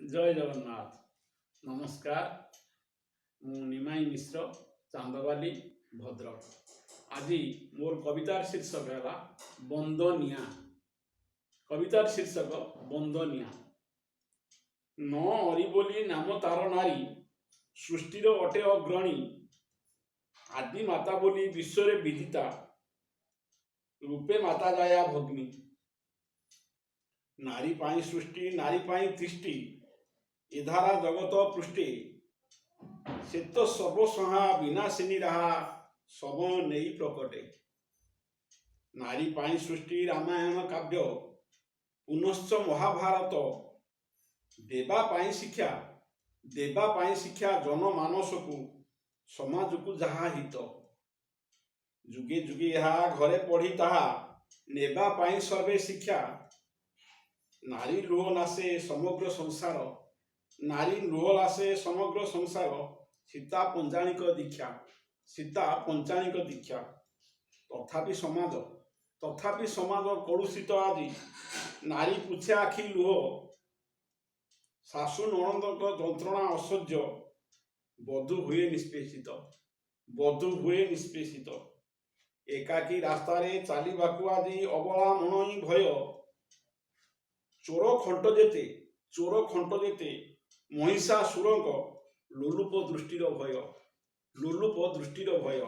जय जगन्नाथ। नमस्कार। मु निमाई मिश्र, चांदवाली, भद्रक। आज मोर कवितार शीर्षक है बंदनिया। कवितार शीर्षक बंदनिया। न अरी बोली नाम तार नारी, सृष्टिर अटे अग्रणी। आदि माता बोली विश्व विदिता, रूपे माता जाया भग्नी। नारी पाई सृष्टि नारी पाई तिष्टि, इधारा जगत पृष्ठे। से तो सर्वसहा विनाशिनी रहा, सब नहीं प्रकटे। नारी पाई सृष्टि रामायण काव्य, पुनश्च महाभारत। देवा पाई शिक्षा, देवा पाई शिक्षा जनमानस को, समाज को जहा हित। जुगे जुगे यहाँ घरे पढ़ी ताहा, नेबा पाई सर्वे शिक्षा। नारी लुह नासे समग्र संसार, नारी लुह नासे समग्र संसार। सीता पंचाणिक दीक्षा, सीता पंचाणिक दीक्षा। तथापि समाज कलुषित आदि, नारी पुछे आखि लुह। शाशु नणंद जंत्रणा असह्य, बधू हुए निष्पेषित, बधू हुए निष्पेषित। एकाकी रास्तारे चालिबाकू आदि अबला मणई भय। चोर खंट जेते महिषासुरक, लोलुप दृष्टिर भय, लोलुप दृष्टिर भय।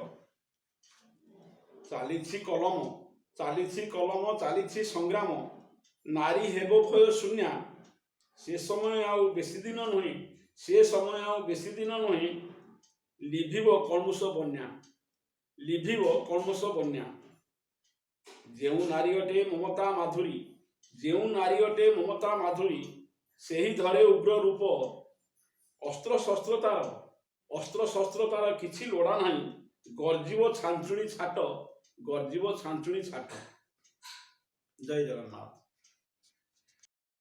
चालिछि कलम चालिछि संग्राम, नारी हेबो भय शून्या। से समय आउ बेसी दिन नुहे, से समय आउ बेसी दिन नुहे। लिभिब कलमुष बन्या, लिभिब कलमुष बन्या। जेउ नारी अटे ममता माधुरी, जेउ नारी अटे ममता माधुरी। सेही धरे उग्र रूप, अस्त्र शस्त्र तार किछि लोड़ा नहीं। गर्जीव छांचुणी छाट, गर्जीव छांचुणी छाट। जय जगन्नाथ।